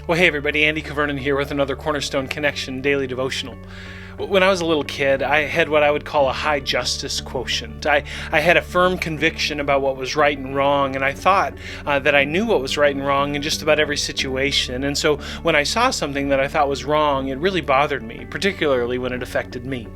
Well, hey everybody, Andy Kvernen here with another Cornerstone Connection daily devotional. When I was a little kid, I had what I would call a high justice quotient. I had a firm conviction about what was right and wrong, and I thought that I knew what was right and wrong in just about every situation. And so when I saw something that I thought was wrong, it really bothered me, particularly when it affected me.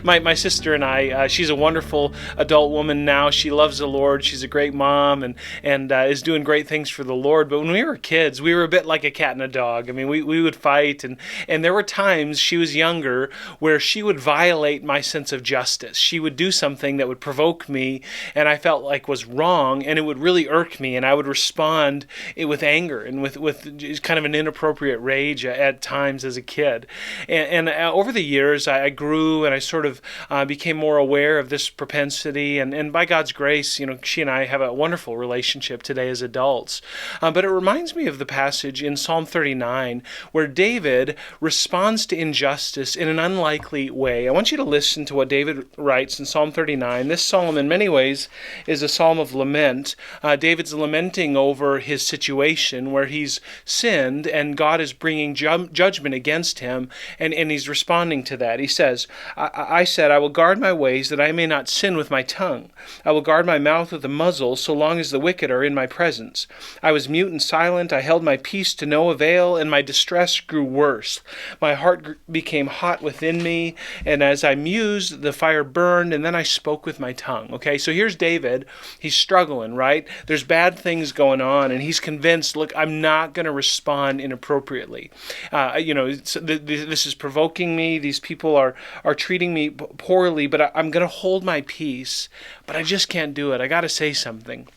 My sister and I, she's a wonderful adult woman now. She loves the Lord. She's a great mom and is doing great things for the Lord. But when we were kids, we were a bit like a cat and a dog. I mean, we would fight, and there were times, she was younger, where she would violate my sense of justice. She would do something that would provoke me and I felt like was wrong, and it would really irk me, and I would respond with anger and with kind of an inappropriate rage at times as a kid. And over the years, I grew and I sort of became more aware of this propensity, and by God's grace, she and I have a wonderful relationship today as adults. But it reminds me of the passage in Psalm 39 where David responds to injustice in an unlikely way. I want you to listen to what David writes in Psalm 39. This psalm, in many ways, is a psalm of lament. David's lamenting over his situation where he's sinned and God is bringing judgment against him, and he's responding to that. He says, I said, I will guard my ways that I may not sin with my tongue. I will guard my mouth with a muzzle so long as the wicked are in my presence. I was mute and silent. I held my peace to no avail, and my distress grew worse. My heart became hot within me, and as I mused, the fire burned, and then I spoke with my tongue. Okay, so here's David. He's struggling, right? There's bad things going on, and he's convinced, look, I'm not going to respond inappropriately. This is provoking me. These people are treating me poorly, but I'm going to hold my peace, but I just can't do it. I got to say something.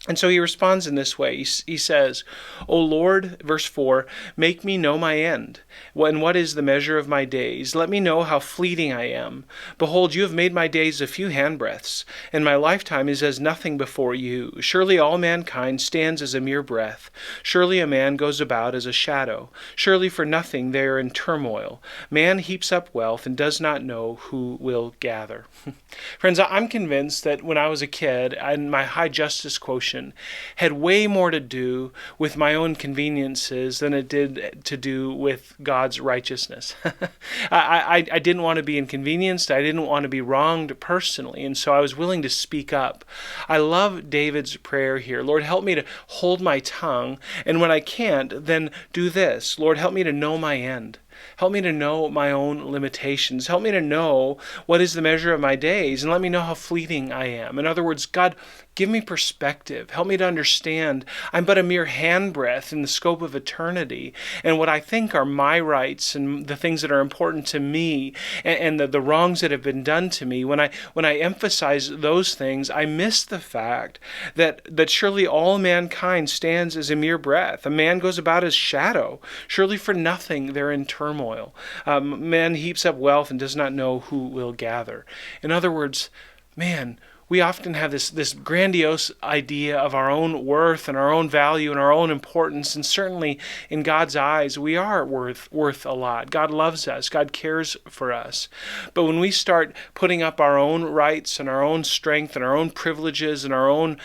And so he responds in this way. He says, O Lord, verse 4, make me know my end. And what is the measure of my days? Let me know how fleeting I am. Behold, you have made my days a few handbreadths, and my lifetime is as nothing before you. Surely all mankind stands as a mere breath. Surely a man goes about as a shadow. Surely for nothing they are in turmoil. Man heaps up wealth and does not know who will gather. Friends, I'm convinced that when I was a kid, and my high justice quotient had way more to do with my own conveniences than it did to do with God's righteousness. I didn't want to be inconvenienced. I didn't want to be wronged personally, and so I was willing to speak up. I love David's prayer here. Lord, help me to hold my tongue, and when I can't, then do this. Lord, help me to know my end. Help me to know my own limitations. Help me to know what is the measure of my days, and let me know how fleeting I am. In other words, God, give me perspective. Help me to understand I'm but a mere handbreadth in the scope of eternity, and what I think are my rights and the things that are important to me and the wrongs that have been done to me. When I emphasize those things, I miss the fact that surely all mankind stands as a mere breath. A man goes about as shadow. Surely for nothing they're in turmoil. Man heaps up wealth and does not know who will gather. In other words, man, we often have this grandiose idea of our own worth and our own value and our own importance, and certainly in God's eyes, we are worth a lot. God loves us. God cares for us. But when we start putting up our own rights and our own strength and our own privileges and our own,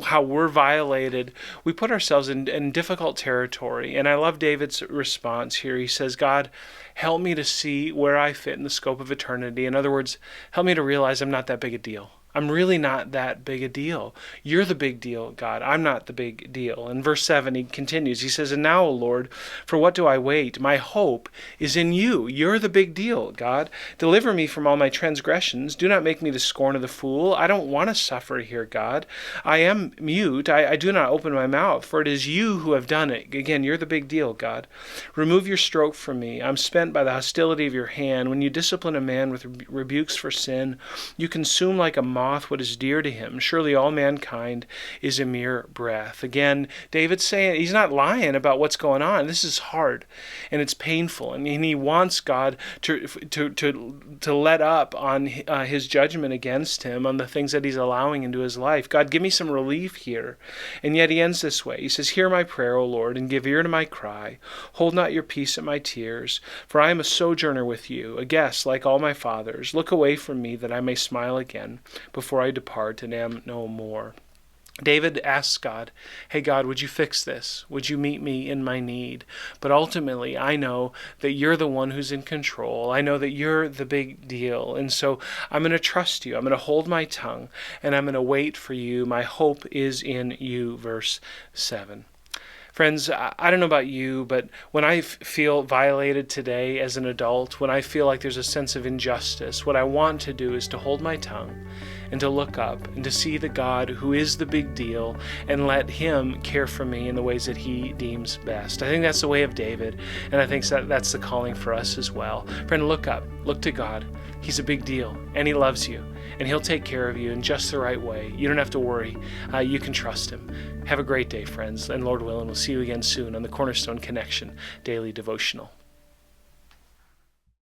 how we're violated, we put ourselves in difficult territory. And I love David's response here. He says, God, help me to see where I fit in the scope of eternity. In other words, help me to realize I'm not that big a deal. I'm really not that big a deal. You're the big deal, God. I'm not the big deal. In verse 7, he continues. He says, And now, O Lord, for what do I wait? My hope is in you. You're the big deal, God. Deliver me from all my transgressions. Do not make me the scorn of the fool. I don't want to suffer here, God. I am mute. I do not open my mouth, for it is you who have done it. Again, you're the big deal, God. Remove your stroke from me. I'm spent by the hostility of your hand. When you discipline a man with rebukes for sin, you consume like a moth what is dear to him. Surely all mankind is a mere breath. Again, David's saying, he's not lying about what's going on. This is hard and it's painful, and he wants God to let up on his judgment against him, on the things that he's allowing into his life. God, give me some relief here. And yet he ends this way. He says, Hear my prayer, O Lord, and give ear to my cry. Hold not your peace at my tears, for I am a sojourner with you, a guest like all my fathers. Look away from me that I may smile again before I depart and am no more. David asks God, hey God, would you fix this? Would you meet me in my need? But ultimately, I know that you're the one who's in control. I know that you're the big deal. And so I'm going to trust you. I'm going to hold my tongue and I'm going to wait for you. My hope is in you, verse 7. Friends, I don't know about you, but when I feel violated today as an adult, when I feel like there's a sense of injustice, what I want to do is to hold my tongue and to look up and to see the God who is the big deal and let him care for me in the ways that he deems best. I think that's the way of David, and I think that's the calling for us as well. Friend, look up, look to God. He's a big deal, and he loves you, and he'll take care of you in just the right way. You don't have to worry. You can trust him. Have a great day, friends, and Lord willing, we'll see you again soon on the Cornerstone Connection Daily Devotional.